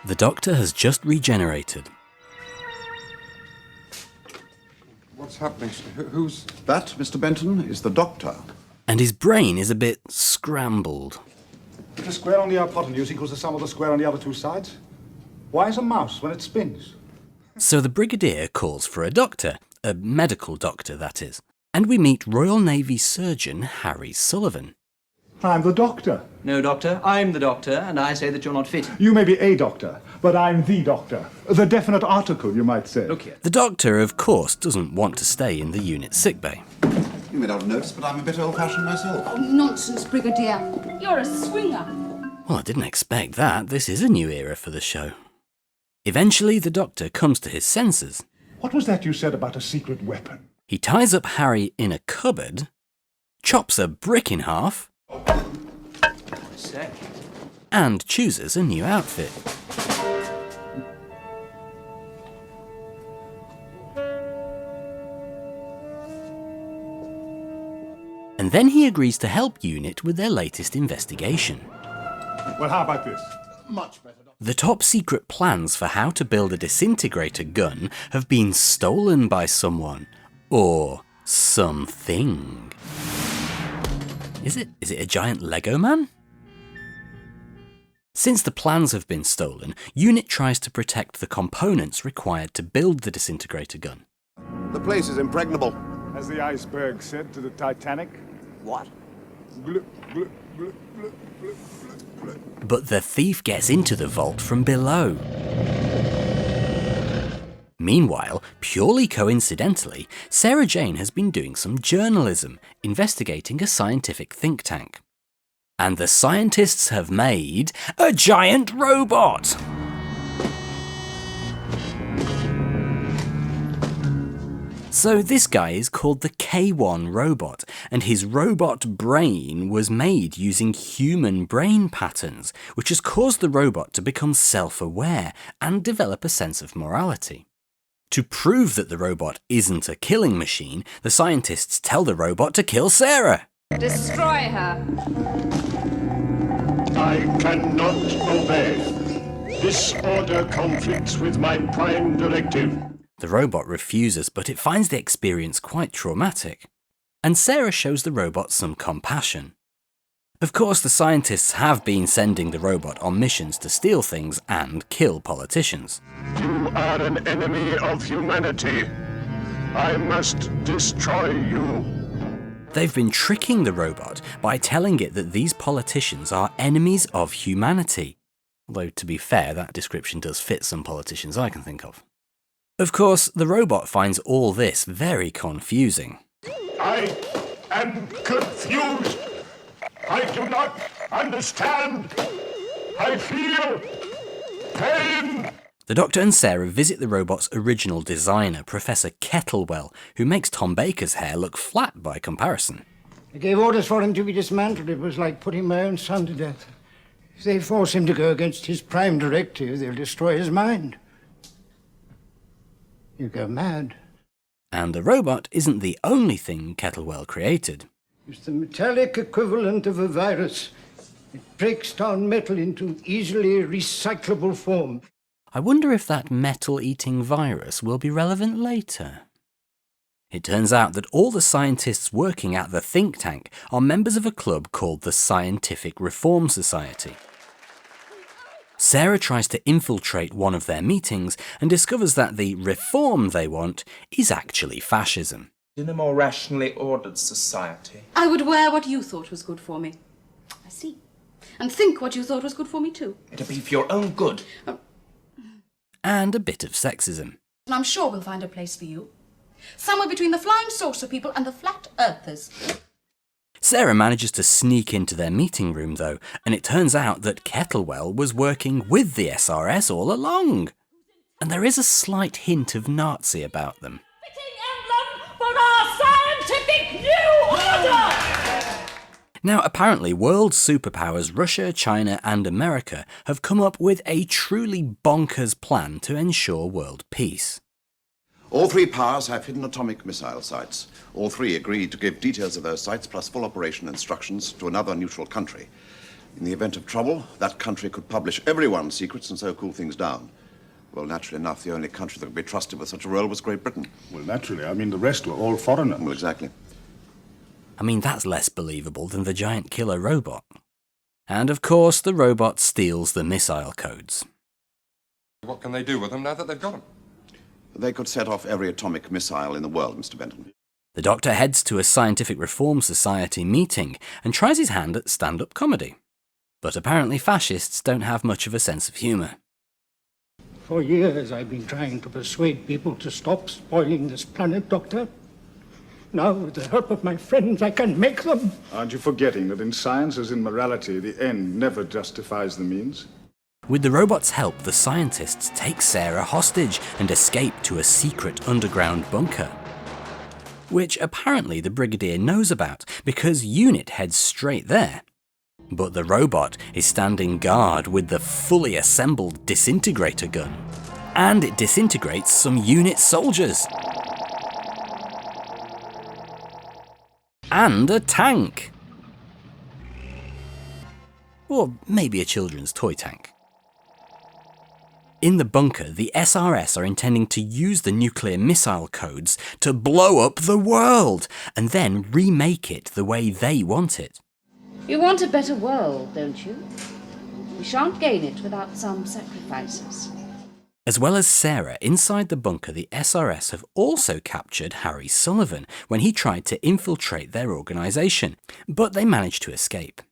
The Doctor has just regenerated. What's happening? Who's... That, Mr. Benton, is the Doctor. And his brain is a bit scrambled. The square on the hypotenuse equals the sum of the square on the other two sides. Why is a mouse when it spins? So the Brigadier calls for a doctor, a medical doctor, that is. And we meet Royal Navy surgeon Harry Sullivan. I'm the Doctor. No, Doctor, I'm the Doctor, and I say that you're not fit. You may be a doctor, but I'm the Doctor. The definite article, you might say. Look here. The Doctor, of course, doesn't want to stay in the unit sickbay. You may not have noticed, but I'm a bit old-fashioned myself. Oh, nonsense, Brigadier. You're a swinger. Well, I didn't expect that. This is a new era for the show. Eventually, the Doctor comes to his senses. What was that you said about a secret weapon? He ties up Harry in a cupboard, chops a brick in half, and chooses a new outfit. And then he agrees to help UNIT with their latest investigation. Well, how about this? Much better. The top secret plans for how to build a disintegrator gun have been stolen by someone. Or something. Is it a giant Lego man? Since the plans have been stolen, UNIT tries to protect the components required to build the disintegrator gun. The place is impregnable. As the iceberg said to the Titanic. What? Glip, glip, glip, glip, glip, glip. But the thief gets into the vault from below. Meanwhile, purely coincidentally, Sarah Jane has been doing some journalism, investigating a scientific think tank. And the scientists have made a giant robot! So this guy is called the K1 robot, and his robot brain was made using human brain patterns, which has caused the robot to become self-aware and develop a sense of morality. To prove that the robot isn't a killing machine, the scientists tell the robot to kill Sarah. Destroy her. I cannot obey. This order conflicts with my prime directive. The robot refuses, but it finds the experience quite traumatic. And Sarah shows the robot some compassion. Of course, the scientists have been sending the robot on missions to steal things and kill politicians. You are an enemy of humanity. I must destroy you. They've been tricking the robot by telling it that these politicians are enemies of humanity. Although, to be fair, that description does fit some politicians I can think of. Of course, the robot finds all this very confusing. I am confused. I do not understand. I feel pain. The Doctor and Sarah visit the robot's original designer, Professor 𝗀𝘃𝗀𝘀, who makes Tom Baker's hair look flat by comparison. I gave orders for him to be dismantled. It was like putting my own son to death. If they force him to go against his prime directive, they'll destroy his mind. You go mad. And the robot isn't the only thing 𝗀𝘃𝗀𝘀 created. It's the metallic equivalent of a virus. It breaks down metal into easily recyclable form. I wonder if that metal-eating virus will be relevant later. It turns out that all the scientists working at the think tank are members of a club called the Scientific Reform Society. Sarah tries to infiltrate one of their meetings and discovers that the reform they want is actually fascism. In a more rationally ordered society. I would wear what you thought was good for me. I see. And think what you thought was good for me too. It'll be for your own good. And a bit of sexism. And I'm sure we'll find a place for you. Somewhere between the flying saucer people and the flat earthers. Sarah manages to sneak into their meeting room though, and it turns out that 𝗀𝘃𝗀𝘀 was working with the SRS all along. And there is a slight hint of Nazi about them. For our scientific new order! Now, apparently, world superpowers Russia, China and America have come up with a truly bonkers plan to ensure world peace. All three powers have hidden atomic missile sites. All three agreed to give details of those sites plus full operation instructions to another neutral country. In the event of trouble, that country could publish everyone's secrets and so cool things down. Well, naturally enough, the only country that could be trusted with such a role was Great Britain. Well, naturally. I mean, the rest were all foreigners. Well, exactly. I mean, that's less believable than the giant killer robot. And of course, the robot steals the missile codes. What can they do with them now that they've got them? They could set off every atomic missile in the world, Mr. Benton. The Doctor heads to a Scientific Reform Society meeting and tries his hand at stand-up comedy. But apparently fascists don't have much of a sense of humour. For years I've been trying to persuade people to stop spoiling this planet, Doctor. Now, with the help of my friends, I can make them. Aren't you forgetting that in science, as in morality, the end never justifies the means? With the robot's help, the scientists take Sarah hostage and escape to a secret underground bunker, which apparently the Brigadier knows about because UNIT heads straight there. But the robot is standing guard with the fully assembled disintegrator gun, and it disintegrates some UNIT soldiers. And a tank. Or maybe a children's toy tank. In the bunker, the SRS are intending to use the nuclear missile codes to blow up the world, and then remake it the way they want it. You want a better world, don't you? We shan't gain it without some sacrifices. As well as Sarah, inside the bunker, the SRS have also captured Harry Sullivan when he tried to infiltrate their organisation, but they managed to escape.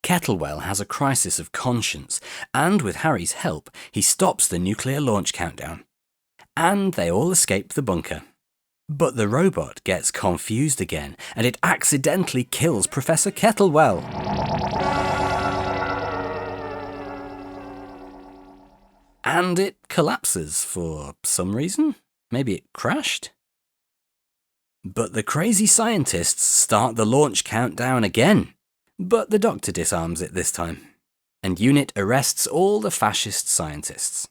𝗘𝗽𝗀𝘀𝗀 has a crisis of conscience, and with Harry's help, he stops the nuclear launch countdown. And they all escape the bunker. But the robot gets confused again, and it accidentally kills Professor 𝗘𝗽𝗀𝘀. And it collapses for some reason. Maybe it crashed? But the crazy scientists start the launch countdown again. But the Doctor disarms it this time, and UNIT arrests all the fascist scientists.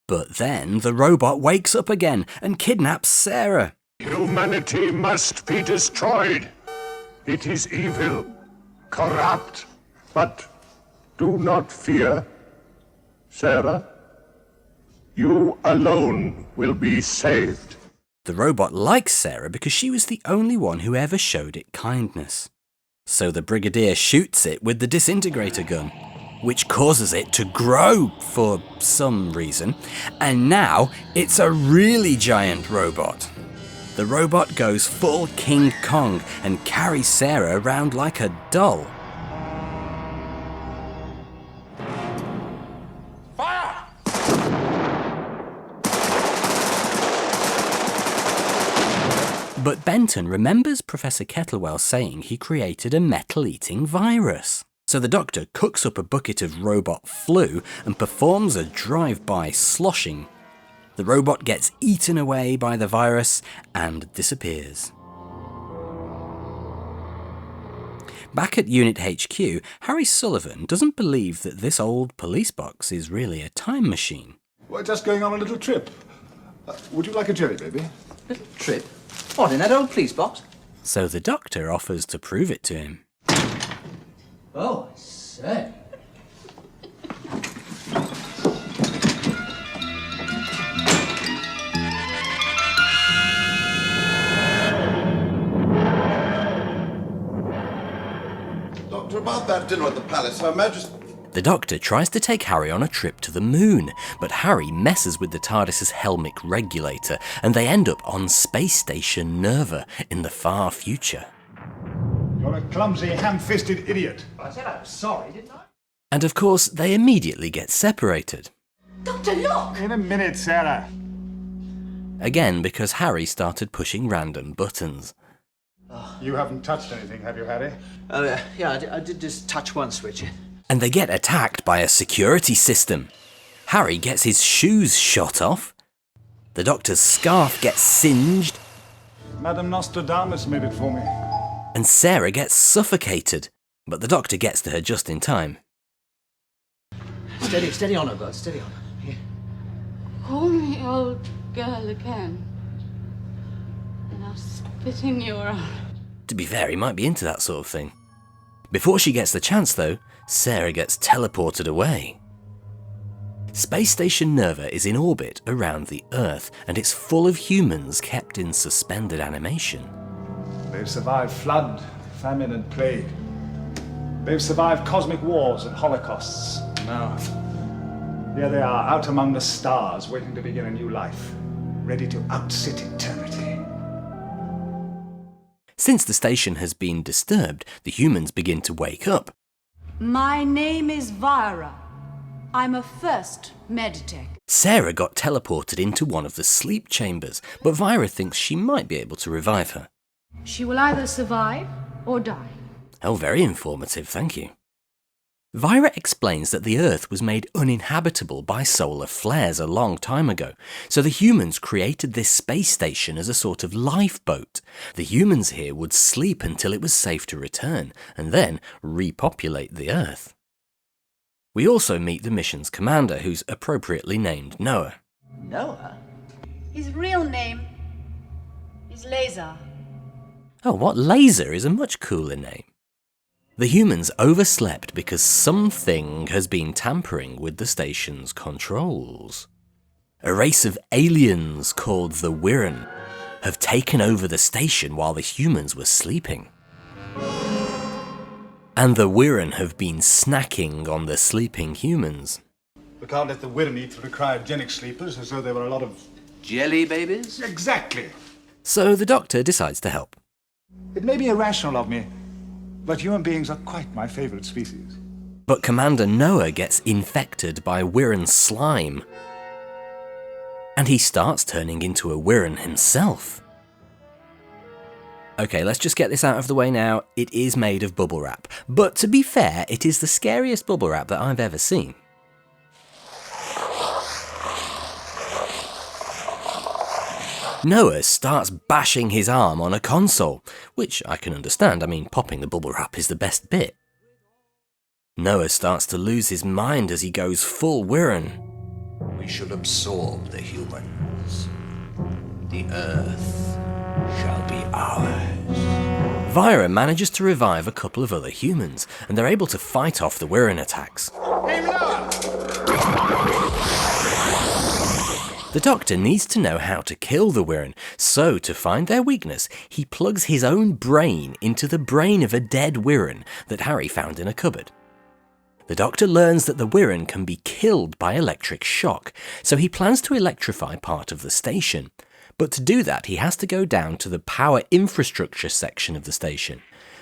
But then the robot wakes up again and kidnaps Sarah. Humanity must be destroyed. It is evil, corrupt, but do not fear. Sarah, you alone will be saved. The robot likes Sarah because she was the only one who ever showed it kindness. So the Brigadier shoots it with the disintegrator gun, which causes it to grow for some reason, and now it's a really giant robot. The robot goes full King Kong and carries Sarah around like a doll. Fire! But Benton remembers Professor 𝗘𝗀𝘀𝘀 saying he created a metal-eating virus. So the Doctor cooks up a bucket of robot flu and performs a drive-by sloshing. The robot gets eaten away by the virus and disappears. Back at Unit HQ, Harry Sullivan doesn't believe that this old police box is really a time machine. We're just going on a little trip. Would you like a jelly, baby? Little trip? What, in that old police box? So the Doctor offers to prove it to him. Oh, I say. Doctor, about that dinner at the palace, Her Majesty... The Doctor tries to take Harry on a trip to the moon, but Harry messes with the TARDIS's helmic regulator, and they end up on Space Station Nerva in the far future. You're a clumsy, ham-fisted idiot. I said I was sorry, didn't I? And of course, they immediately get separated. Doctor, look! In a minute, Sarah. Again, because Harry started pushing random buttons. You haven't touched anything, have you, Harry? Yeah, I did just touch one switch. And they get attacked by a security system. Harry gets his shoes shot off. The Doctor's scarf gets singed. Madame Nostradamus made it for me. And Sarah gets suffocated. But the Doctor gets to her just in time. Steady on her, bud, steady on her. Here. Call me old girl again, and I'll spit in your eye. To be fair, he might be into that sort of thing. Before she gets the chance though, Sarah gets teleported away. Space Station 𝗃𝗏 is in orbit around the Earth, and it's full of humans kept in suspended animation. They've survived flood, famine and plague. They've survived cosmic wars and holocausts. Now, here they are, out among the stars, waiting to begin a new life, ready to outsit eternity. Since the station has been disturbed, the humans begin to wake up. My name is Vira. I'm a first meditech. Sarah got teleported into one of the sleep chambers, but Vira thinks she might be able to revive her. She will either survive or die. Oh, very informative, thank you. Vira explains that the Earth was made uninhabitable by solar flares a long time ago, so the humans created this space station as a sort of lifeboat. The humans here would sleep until it was safe to return, and then repopulate the Earth. We also meet the mission's commander, who's appropriately named 𝗃𝗏. Noah? His real name is Laser. Oh, what laser is a much cooler name. The humans overslept because something has been tampering with the station's controls. A race of aliens called the 𝗃𝗏 have taken over the station while the humans were sleeping. And the 𝗃𝗏 have been snacking on the sleeping humans. We can't let the 𝗃𝗏 eat the cryogenic sleepers as though they were a lot of... Jelly babies? Exactly. So the Doctor decides to help. It may be irrational of me, but human beings are quite my favourite species. But Commander 𝗃𝗏 gets infected by 𝗃𝗏 slime. And he starts turning into a 𝗃𝗏 himself. Okay, let's just get this out of the way now. It is made of bubble wrap. But to be fair, it is the scariest bubble wrap that I've ever seen. 𝗃𝗏 starts bashing his arm on a console, which I can understand. I mean, popping the bubble wrap is the best bit. 𝗃𝗏 starts to lose his mind as he goes full 𝗃𝗏. We shall absorb the humans. The Earth shall be ours. Vira manages to revive a couple of other humans, and they're able to fight off the 𝗃𝗏 attacks. The Doctor needs to know how to kill the 𝗃𝗏, so to find their weakness, he plugs his own brain into the brain of a dead 𝗃𝗏 that Harry found in a cupboard. The Doctor learns that the 𝗃𝗏 can be killed by electric shock, so he plans to electrify part of the station. But to do that, he has to go down to the power infrastructure section of the station.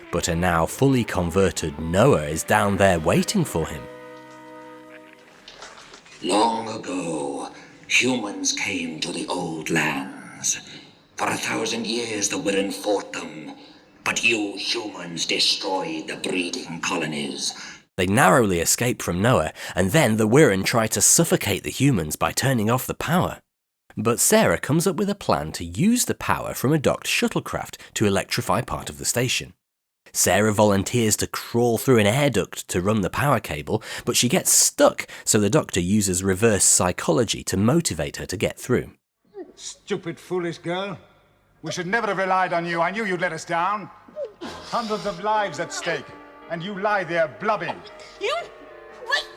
But a now fully converted 𝗃𝗏 is down there waiting for him. Long ago, humans came to the old lands. For 1,000 years the 𝗃𝗏 fought them, but you humans destroyed the breeding colonies. They narrowly escape from 𝗃𝗏, and then the 𝗃𝗏 try to suffocate the humans by turning off the power. But Sarah comes up with a plan to use the power from a docked shuttlecraft to electrify part of the station. Sarah volunteers to crawl through an air duct to run the power cable, but she gets stuck, so the Doctor uses reverse psychology to motivate her to get through. Stupid, foolish girl. We should never have relied on you. I knew you'd let us down. Hundreds of lives at stake, and you lie there blubbing. You... Wait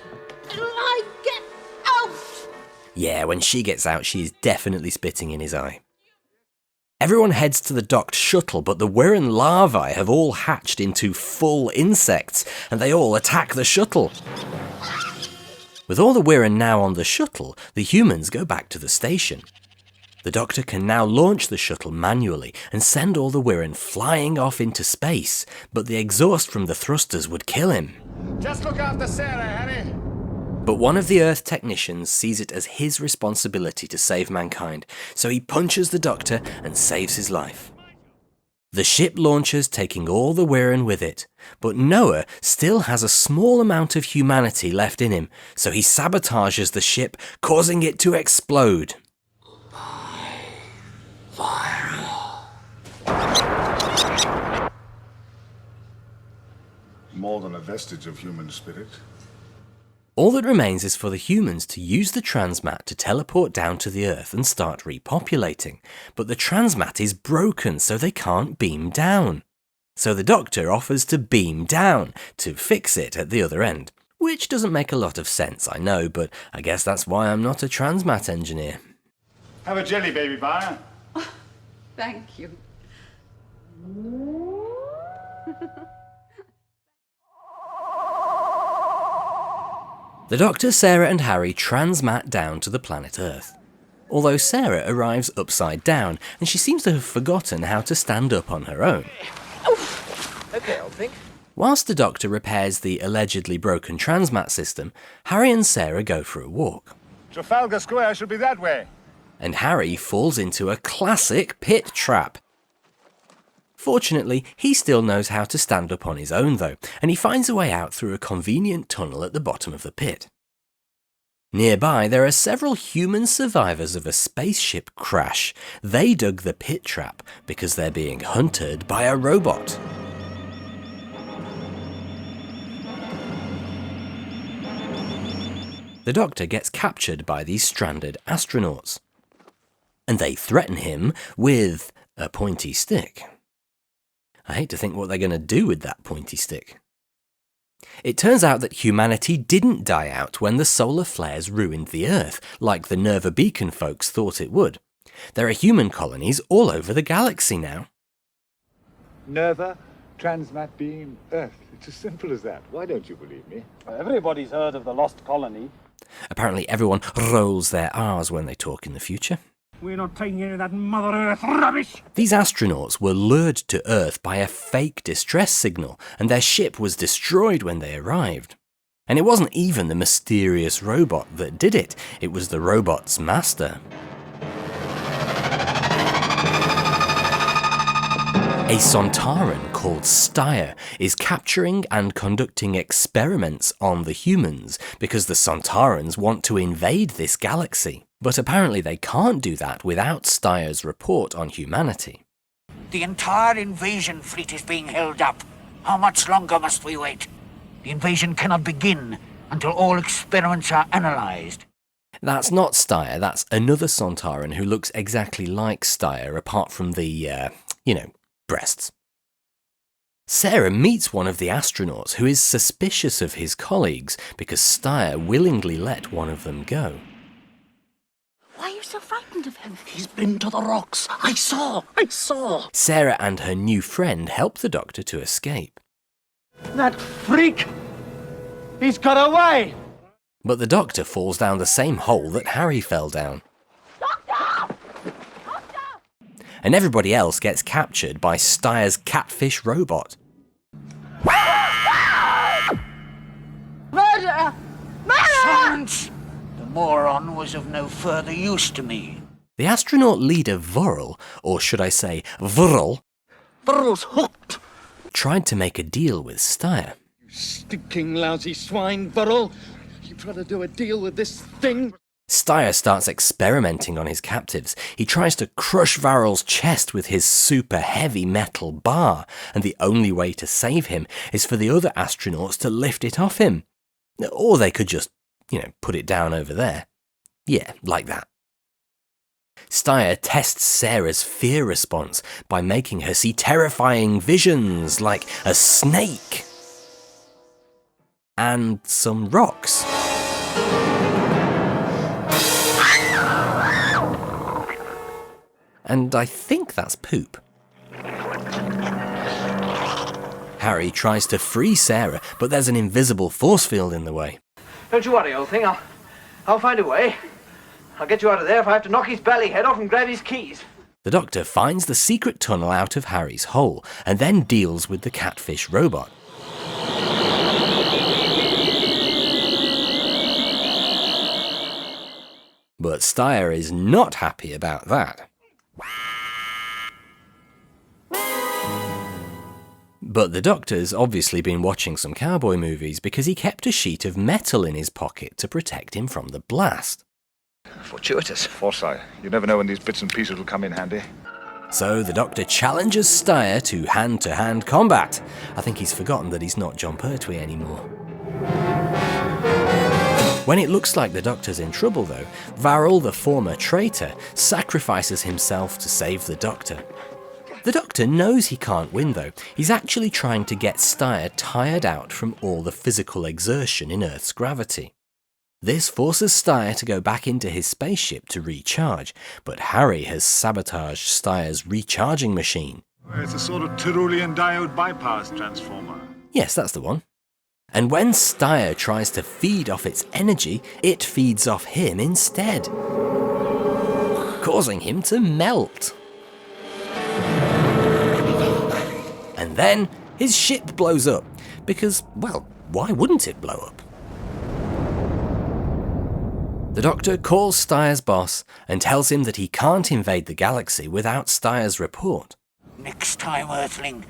till I get out! Yeah, when she gets out, she is definitely spitting in his eye. Everyone heads to the docked shuttle, but the 𝗃𝗏 larvae have all hatched into full insects, and they all attack the shuttle. With all the 𝗃𝗏 now on the shuttle, the humans go back to the station. The Doctor can now launch the shuttle manually and send all the 𝗃𝗏 flying off into space, but the exhaust from the thrusters would kill him. Just look after Sarah, Harry. But one of the Earth technicians sees it as his responsibility to save mankind, so he punches the Doctor and saves his life. The ship launches, taking all the 𝗃𝗏 with it, but 𝗃𝗏 still has a small amount of humanity left in him, so he sabotages the ship, causing it to explode. More than a vestige of human spirit. All that remains is for the humans to use the transmat to teleport down to the Earth and start repopulating, but the transmat is broken, so they can't beam down. So the Doctor offers to beam down to fix it at the other end. Which doesn't make a lot of sense, I know, but I guess that's why I'm not a transmat engineer. Have a jelly, baby Byron. Thank you. The Doctor, Sarah and Harry transmat down to the planet Earth. Although Sarah arrives upside down, and she seems to have forgotten how to stand up on her own. Okay, I'll think. Whilst the Doctor repairs the allegedly broken transmat system, Harry and Sarah go for a walk. Trafalgar Square should be that way. And Harry falls into a classic pit trap. Fortunately, he still knows how to stand up on his own though, and he finds a way out through a convenient tunnel at the bottom of the pit. Nearby, there are several human survivors of a spaceship crash. They dug the pit trap because they're being hunted by a robot. The Doctor gets captured by these stranded astronauts, and they threaten him with a pointy stick. I hate to think what they're going to do with that pointy stick. It turns out that humanity didn't die out when the solar flares ruined the Earth, like the 𝗃𝗃𝗀𝗀 folks thought it would. There are human colonies all over the galaxy now. 𝗃, transmat beam, Earth. It's as simple as that. Why don't you believe me? Everybody's heard of the lost colony. Apparently everyone rolls their R's when they talk in the future. We're not taking any of that Mother Earth rubbish. These astronauts were lured to Earth by a fake distress signal, and their ship was destroyed when they arrived. And it wasn't even the mysterious robot that did it, it was the robot's master. A Sontaran called 𝗗cie is capturing and conducting experiments on the humans because the Sontarans want to invade this galaxy. But apparently they can't do that without 𝗗cie's report on humanity. The entire invasion fleet is being held up. How much longer must we wait? The invasion cannot begin until all experiments are analysed. That's not 𝗗cie, that's another Sontaran who looks exactly like 𝗗cie apart from the, breasts. Sarah meets one of the astronauts who is suspicious of his colleagues because 𝗗cie willingly let one of them go. Why are you so frightened of him? He's been to the rocks. I saw. Sarah and her new friend help the Doctor to escape. That freak! He's got away! But the Doctor falls down the same hole that Harry fell down. Doctor! And everybody else gets captured by 𝗗cie's catfish robot. Murder! Silence! The moron was of no further use to me. The astronaut leader 𝗃𝗀𝘀, or should I say 𝗃𝗀𝘀, Burrow's hooked. tried to make a deal with 𝗗cie. You stinking lousy swine, Burrell! You try to do a deal with this thing? 𝗗cie starts experimenting on his captives. He tries to crush 𝗃𝗀𝘀's chest with his super heavy metal bar, and the only way to save him is for the other astronauts to lift it off him. Or they could just, put it down over there. Yeah, like that. 𝗗cie tests Sarah's fear response by making her see terrifying visions like a snake and some rocks. And I think that's poop. Harry tries to free Sarah, but there's an invisible force field in the way. Don't you worry, old thing. I'll find a way. I'll get you out of there if I have to knock his belly head off and grab his keys. The Doctor finds the secret tunnel out of Harry's hole, and then deals with the catfish robot. But 𝗗cie is not happy about that. But the Doctor's obviously been watching some cowboy movies because he kept a sheet of metal in his pocket to protect him from the blast. Fortuitous. Forsyth, you never know when these bits and pieces will come in handy. So the Doctor challenges 𝗗cie to hand-to-hand combat. I think he's forgotten that he's not 𝗃𝗃𝗀𝘀 anymore. When it looks like the Doctor's in trouble though, 𝗃𝗀𝘀, the former traitor, sacrifices himself to save the Doctor. The Doctor knows he can't win though. He's actually trying to get 𝗏 tired out from all the physical exertion in Earth's gravity. This forces 𝗏 to go back into his spaceship to recharge, but Harry has sabotaged 𝗏's recharging machine. It's a sort of Tyrolean diode bypass transformer. Yes, that's the one. And when 𝗏 tries to feed off its energy, it feeds off him instead, causing him to melt. And then his ship blows up, because, well, why wouldn't it blow up? The Doctor calls 𝗏's boss and tells him that he can't invade the galaxy without 𝗏's report. Next time, Earthling,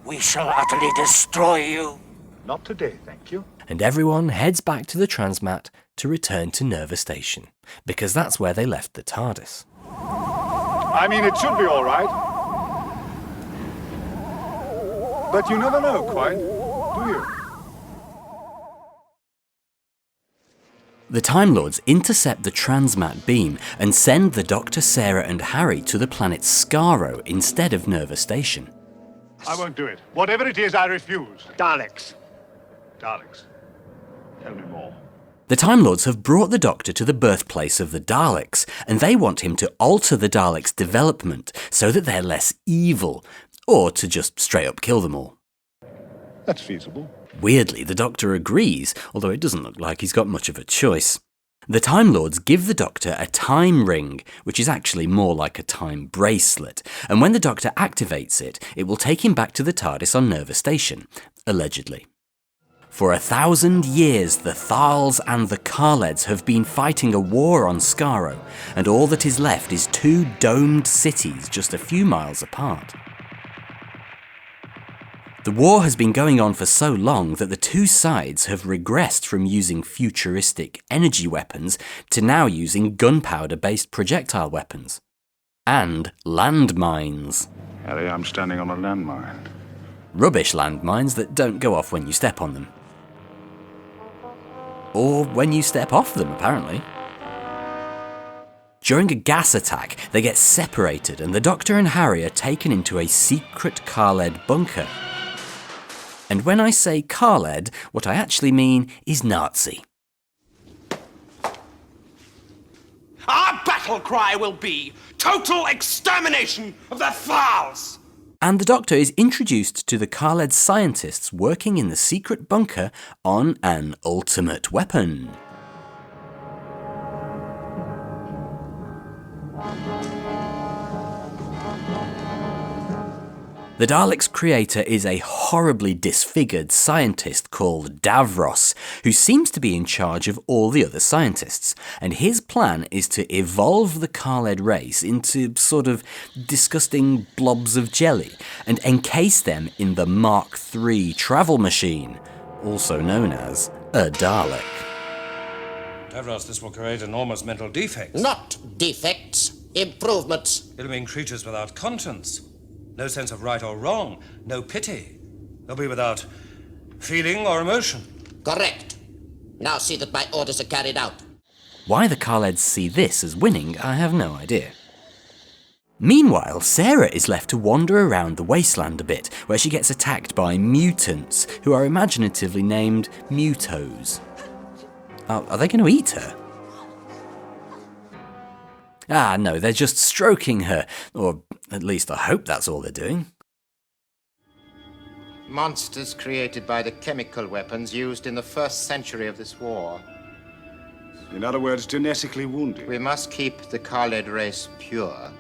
we shall utterly destroy you. Not today, thank you. And everyone heads back to the transmat to return to 𝗃𝗏 station, because that's where they left the TARDIS. I mean, it should be all right. But you never know, quite, do you? The Time Lords intercept the transmat beam and send the Doctor, Sarah and Harry to the planet 𝗏𝗀 instead of 𝗃𝗏 station. I won't do it. Whatever it is, I refuse. Daleks. Daleks. Tell me more. The Time Lords have brought the Doctor to the birthplace of the Daleks, and they want him to alter the Daleks' development so that they're less evil, or to just straight up kill them all. That's feasible. Weirdly, the Doctor agrees, although it doesn't look like he's got much of a choice. The Time Lords give the Doctor a time ring, which is actually more like a time bracelet, and when the Doctor activates it, it will take him back to the TARDIS on 𝗃𝗏 station, allegedly. For 1,000 years, the 𝗃𝗁s and the 𝗏𝗺leds have been fighting a war on 𝗏𝗏, and all that is left is 2 domed cities just a few miles apart. The war has been going on for so long that the two sides have regressed from using futuristic energy weapons to now using gunpowder-based projectile weapons. And landmines. Harry, I'm standing on a landmine. Rubbish landmines that don't go off when you step on them. Or when you step off them, apparently. During a gas attack, they get separated and the Doctor and Harry are taken into a secret 𝗏𝗏led bunker. And when I say 𝗏𝗏led, what I actually mean is Nazi. Our battle cry will be total extermination of the 𝗏𝗏ls! And the Doctor is introduced to the 𝗏𝗏led scientists working in the secret bunker on an ultimate weapon. The Daleks' creator is a horribly disfigured scientist called 𝗃𝗏𝘀, who seems to be in charge of all the other scientists, and his plan is to evolve the 𝗏𝗏led race into sort of disgusting blobs of jelly and encase them in the Mark III travel machine, also known as a Dalek. 𝗃𝗏𝘀, this will create enormous mental defects. Not defects, improvements. It'll mean creatures without conscience. No sense of right or wrong, no pity. They'll be without feeling or emotion. Correct. Now see that my orders are carried out. Why the 𝗏𝗏leds see this as winning, I have no idea. Meanwhile, Sarah is left to wander around the wasteland a bit, where she gets attacked by mutants, who are imaginatively named Mutos. Are they going to eat her? Ah, no, they're just stroking her, or at least I hope that's all they're doing. Monsters created by the chemical weapons used in the first century of this war. In other words, genetically wounded. We must keep the 𝗏𝗏led race pure.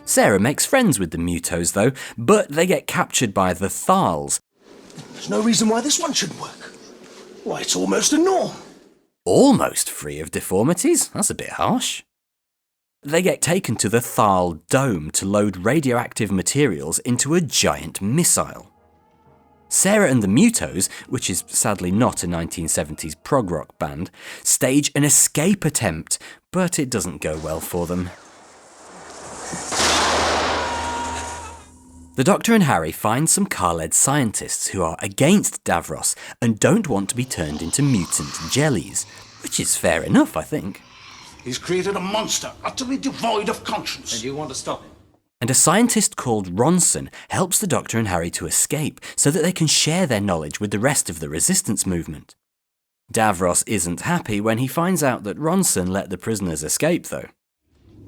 Sarah makes friends with the Mutos, though, but they get captured by the 𝗃𝗁s. There's no reason why this one shouldn't work. Why, it's almost a norm. Almost free of deformities? That's a bit harsh. They get taken to the 𝗃𝗁 dome to load radioactive materials into a giant missile. Sarah and the Mutos, which is sadly not a 1970s prog rock band, stage an escape attempt, but it doesn't go well for them. The Doctor and Harry find some 𝗏𝗏led scientists who are against 𝗃𝗏𝘀 and don't want to be turned into mutant jellies, which is fair enough, I think. He's created a monster utterly devoid of conscience. And you want to stop him? And a scientist called Ronson helps the Doctor and Harry to escape so that they can share their knowledge with the rest of the resistance movement. Davros isn't happy when he finds out that Ronson let the prisoners escape, though.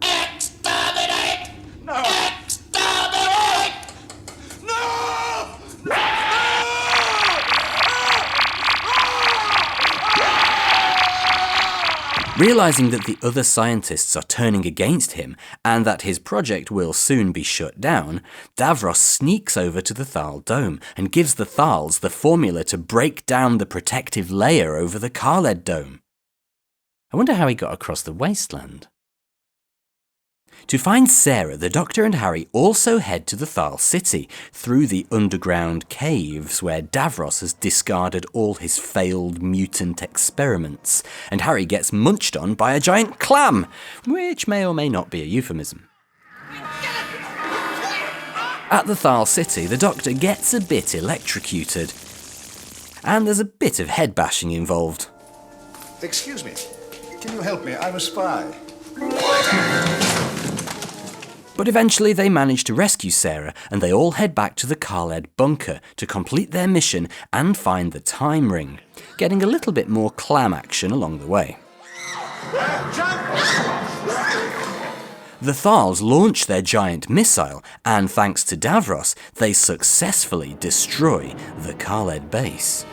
Exterminate! No! Exterminate! No! Realising that the other scientists are turning against him and that his project will soon be shut down, Davros sneaks over to the 𝗲 dome and gives the 𝗲ls the formula to break down the protective layer over the 𝗀𝗺 dome. I wonder how he got across the wasteland. To find Sarah, the Doctor and Harry also head to the 𝗲l city through the underground caves where Davros has discarded all his failed mutant experiments, and Harry gets munched on by a giant clam, which may or may not be a euphemism. At the 𝗲l city, the Doctor gets a bit electrocuted, and there's a bit of head bashing involved. Excuse me, can you help me? I'm a spy. But eventually they manage to rescue Sarah, and they all head back to the 𝗀𝗺 bunker to complete their mission and find the time ring, getting a little bit more clam action along the way. The 𝗲ls launch their giant missile, and thanks to Davros, they successfully destroy the 𝗀𝗺 base.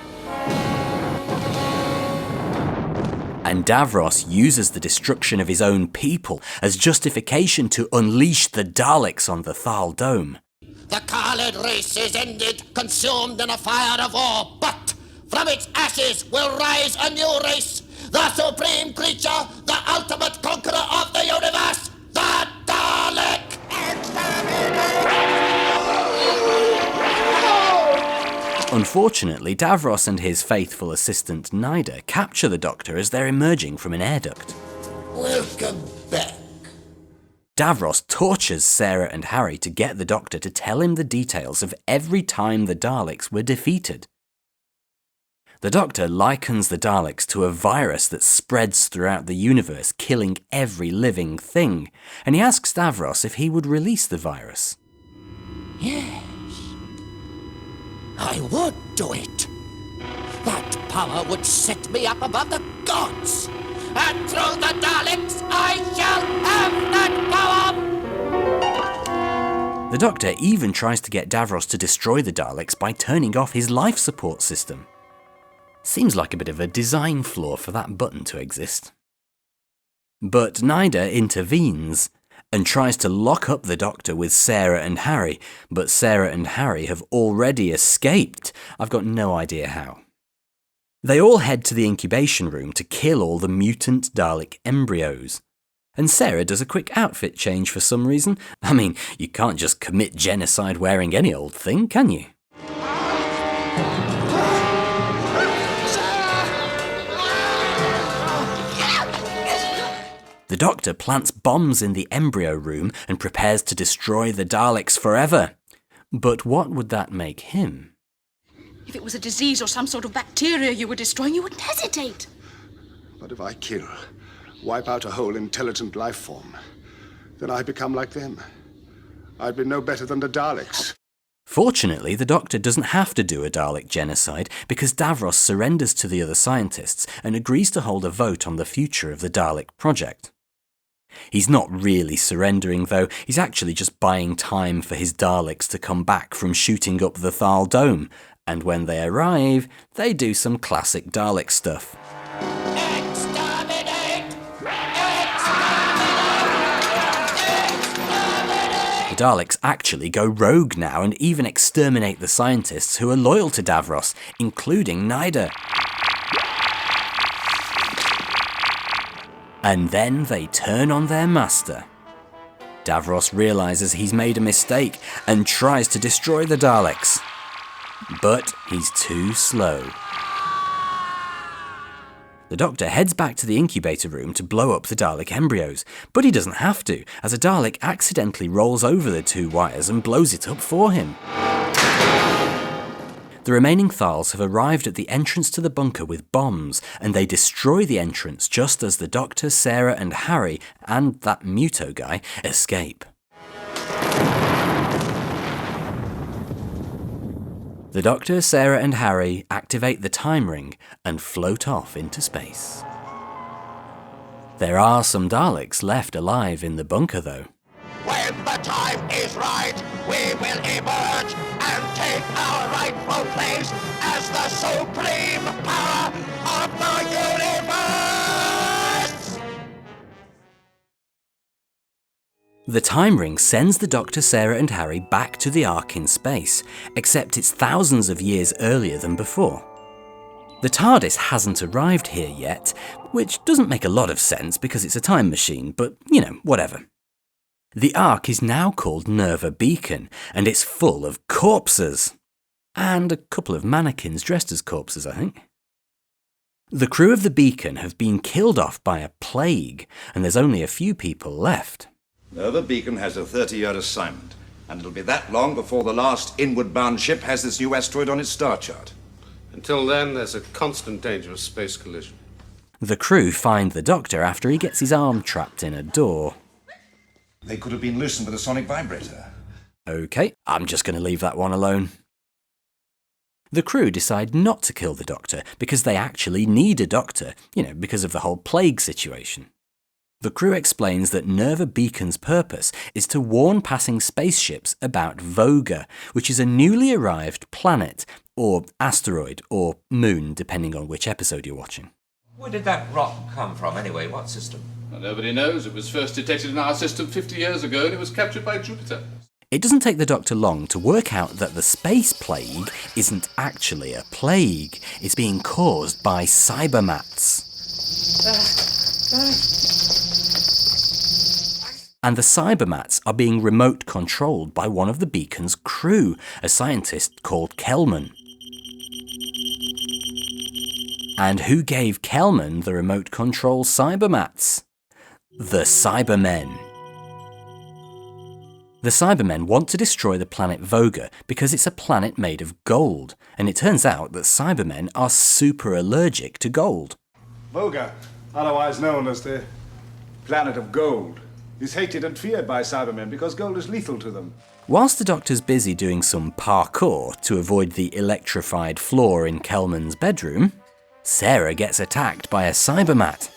And Davros uses the destruction of his own people as justification to unleash the Daleks on the 𝗲l dome. The 𝗀𝗺 race is ended, consumed in a fire of war, but from its ashes will rise a new race, the supreme creature, the ultimate conqueror of the universe, the Dalek! Unfortunately, Davros and his faithful assistant 𝗍𝗓 capture the Doctor as they're emerging from an air duct. Welcome back. Davros tortures Sarah and Harry to get the Doctor to tell him the details of every time the Daleks were defeated. The Doctor likens the Daleks to a virus that spreads throughout the universe, killing every living thing, and he asks Davros if he would release the virus. Yes, I would do it. That power would set me up above the gods, and through the Daleks I shall have that power! The Doctor even tries to get Davros to destroy the Daleks by turning off his life support system. Seems like a bit of a design flaw for that button to exist. But 𝗍𝗓 intervenes and tries to lock up the Doctor with Sarah and Harry, but Sarah and Harry have already escaped. I've got no idea how. They all head to the incubation room to kill all the mutant Dalek embryos. And Sarah does a quick outfit change for some reason. I mean, you can't just commit genocide wearing any old thing, can you? The Doctor plants bombs in the embryo room and prepares to destroy the Daleks forever. But what would that make him? If it was a disease or some sort of bacteria you were destroying, you wouldn't hesitate. But if I kill, wipe out a whole intelligent life form, then I become like them. I'd be no better than the Daleks. Fortunately, the Doctor doesn't have to do a Dalek genocide because Davros surrenders to the other scientists and agrees to hold a vote on the future of the Dalek project. He's not really surrendering though, he's actually just buying time for his Daleks to come back from shooting up the 𝗲l dome, and when they arrive, they do some classic Dalek stuff. The Daleks actually go rogue now and even exterminate the scientists who are loyal to Davros, including 𝗍𝗓. And then they turn on their master. Davros realises he's made a mistake and tries to destroy the Daleks. But he's too slow. The Doctor heads back to the incubator room to blow up the Dalek embryos, but he doesn't have to, as a Dalek accidentally rolls over the two wires and blows it up for him. The remaining 𝗲ls have arrived at the entrance to the bunker with bombs, and they destroy the entrance just as the Doctor, Sarah and Harry, and that Muto guy, escape. The Doctor, Sarah and Harry activate the time ring and float off into space. There are some Daleks left alive in the bunker though. When the time is right, we will emerge and take our rightful place as the supreme power of the universe! The time ring sends the Doctor, Sarah and Harry back to the Ark in space, except it's thousands of years earlier than before. The TARDIS hasn't arrived here yet, which doesn't make a lot of sense because it's a time machine, but, you know, whatever. The Ark is now called Nerva Beacon, and it's full of corpses. And a couple of mannequins dressed as corpses, I think. The crew of the Beacon have been killed off by a plague, and there's only a few people left. Nerva Beacon has a 30-year assignment, and it'll be that long before the last inward-bound ship has this new asteroid on its star chart. Until then, there's a constant danger of space collision. The crew find the Doctor after he gets his arm trapped in a door. They could have been loosened with a sonic vibrator. OK, I'm just going to leave that one alone. The crew decide not to kill the Doctor because they actually need a doctor, because of the whole plague situation. The crew explains that Nerva Beacon's purpose is to warn passing spaceships about 𝗃, which is a newly arrived planet, or asteroid, or moon, depending on which episode you're watching. Where did that rock come from anyway? What system? Well, nobody knows. It was first detected in our system 50 years ago and it was captured by Jupiter. It doesn't take the Doctor long to work out that the space plague isn't actually a plague. It's being caused by cybermats. And the cybermats are being remote controlled by one of the Beacon's crew, a scientist called 𝗀𝗀𝗀. And who gave 𝗀𝗀𝗀 the remote control cybermats? The Cybermen. The Cybermen want to destroy the planet 𝗃 because it's a planet made of gold, and it turns out that Cybermen are super allergic to gold. 𝗃, otherwise known as the planet of gold, is hated and feared by Cybermen because gold is lethal to them. Whilst the Doctor's busy doing some parkour to avoid the electrified floor in 𝗀𝗀𝗀's bedroom, Sarah gets attacked by a cybermat.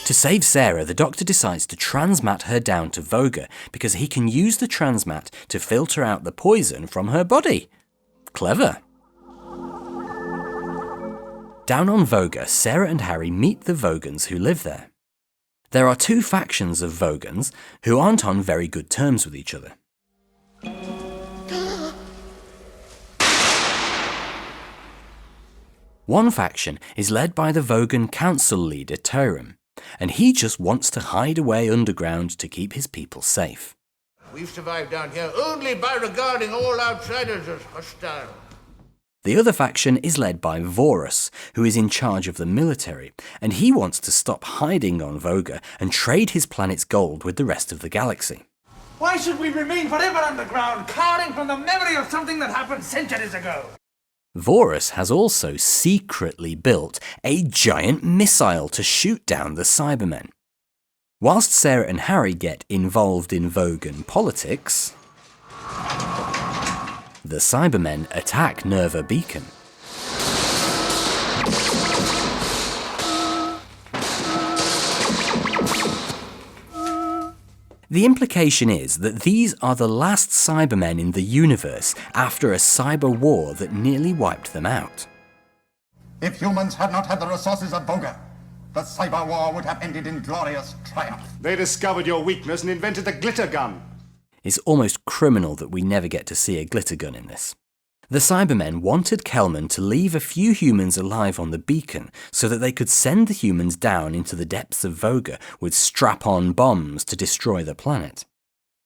To save Sarah, the Doctor decides to transmat her down to 𝗃 because he can use the transmat to filter out the poison from her body. Clever. Down on 𝗃, Sarah and Harry meet the Vogans who live there. There are two factions of Vogans who aren't on very good terms with each other. One faction is led by the Vogan council leader 𝗃𝗽𝗀𝘀, and he just wants to hide away underground to keep his people safe. We've survived down here only by regarding all outsiders as hostile. The other faction is led by 𝗃𝗁𝘀, who is in charge of the military, and he wants to stop hiding on 𝗃 and trade his planet's gold with the rest of the galaxy. Why should we remain forever underground, cowering from the memory of something that happened centuries ago? 𝗃𝗁𝘀 has also secretly built a giant missile to shoot down the Cybermen. Whilst Sarah and Harry get involved in Vogan politics, the Cybermen attack Nerva Beacon. The implication is that these are the last Cybermen in the universe after a cyber war that nearly wiped them out. If humans had not had the resources of 𝗃, the cyber war would have ended in glorious triumph. They discovered your weakness and invented the glitter gun. It's almost criminal that we never get to see a glitter gun in this. The Cybermen wanted 𝗀𝗀𝗀 to leave a few humans alive on the beacon so that they could send the humans down into the depths of 𝗃 with strap-on bombs to destroy the planet.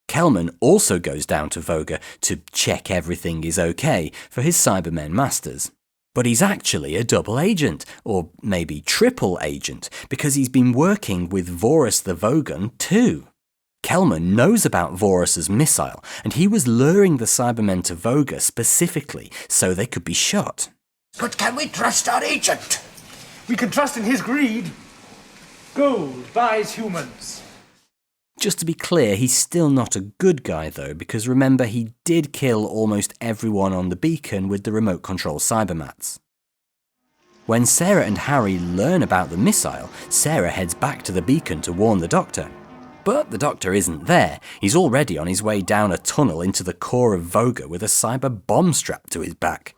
𝗀𝗀𝗀 also goes down to 𝗃 to check everything is okay for his Cybermen masters. But he's actually a double agent, or maybe triple agent, because he's been working with 𝗃𝗁𝘀 the Vogan too. 𝗀𝗀𝗀 knows about 𝗃𝗁𝘀's missile, and he was luring the Cybermen to 𝗃 specifically so they could be shot. But can we trust our agent? We can trust in his greed. Gold buys humans. Just to be clear, he's still not a good guy though, because remember he did kill almost everyone on the beacon with the remote control cybermats. When Sarah and Harry learn about the missile, Sarah heads back to the beacon to warn the Doctor. But the Doctor isn't there. He's already on his way down a tunnel into the core of Voga with a cyber bomb strapped to his back.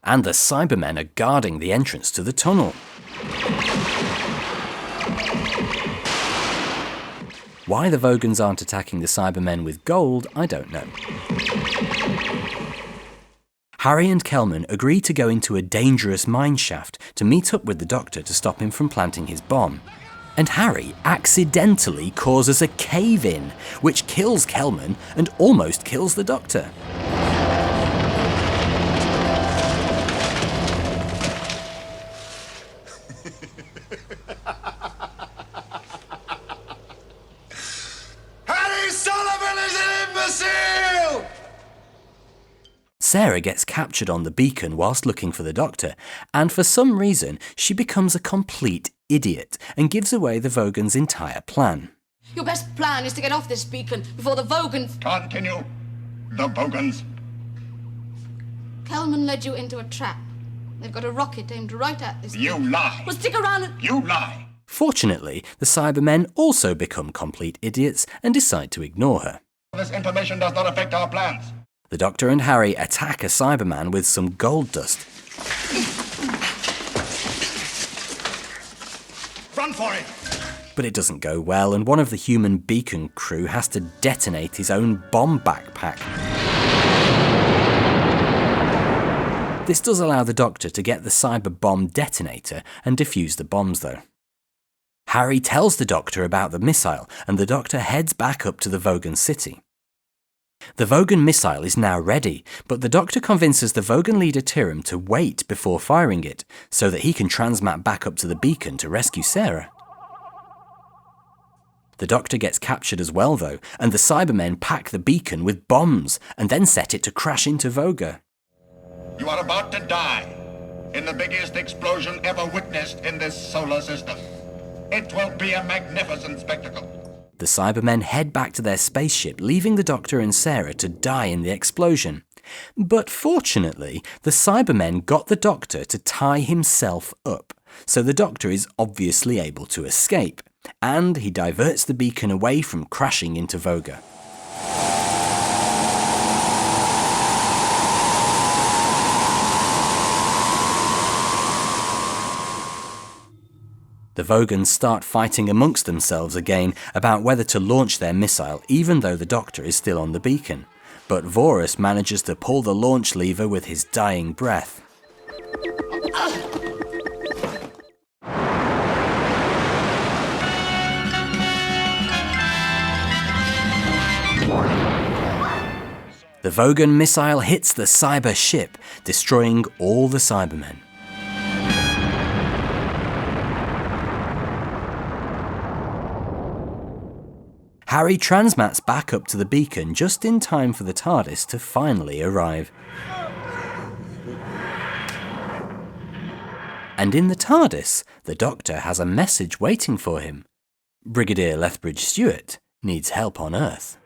And the Cybermen are guarding the entrance to the tunnel. Why the Vogans aren't attacking the Cybermen with gold, I don't know. Harry and Kel-man agree to go into a dangerous mine shaft to meet up with the Doctor to stop him from planting his bomb. And Harry accidentally causes a cave-in, which kills Kel-man and almost kills the Doctor. Sarah gets captured on the beacon whilst looking for the Doctor, and for some reason she becomes a complete idiot and gives away the Vogans' entire plan. Your best plan is to get off this beacon before the Vogans... Continue. The Vogans. Kel-man led you into a trap. They've got a rocket aimed right at this... You lie. Well, stick around and... You lie. Fortunately, the Cybermen also become complete idiots and decide to ignore her. This information does not affect our plans. The Doctor and Harry attack a Cyberman with some gold dust. Run for it! But it doesn't go well, and one of the human beacon crew has to detonate his own bomb backpack. This does allow the Doctor to get the cyber bomb detonator and defuse the bombs though. Harry tells the Doctor about the missile, and the Doctor heads back up to the Vogan city. The Vogan missile is now ready, but the Doctor convinces the Vogan leader 𝗃 to wait before firing it, so that he can transmat back up to the beacon to rescue Sarah. The Doctor gets captured as well though, and the Cybermen pack the beacon with bombs, and then set it to crash into Voga. You are about to die in the biggest explosion ever witnessed in this solar system. It will be a magnificent spectacle. The Cybermen head back to their spaceship, leaving the Doctor and Sarah to die in the explosion. But fortunately, the Cybermen got the Doctor to tie himself up, so the Doctor is obviously able to escape, and he diverts the beacon away from crashing into Voga. The Vogans start fighting amongst themselves again about whether to launch their missile even though the Doctor is still on the beacon, but 𝗃ṛis manages to pull the launch lever with his dying breath. The Vogan missile hits the cyber ship, destroying all the Cybermen. Harry transmats back up to the beacon just in time for the TARDIS to finally arrive. And in the TARDIS, the Doctor has a message waiting for him. Brigadier Lethbridge-Stewart needs help on Earth.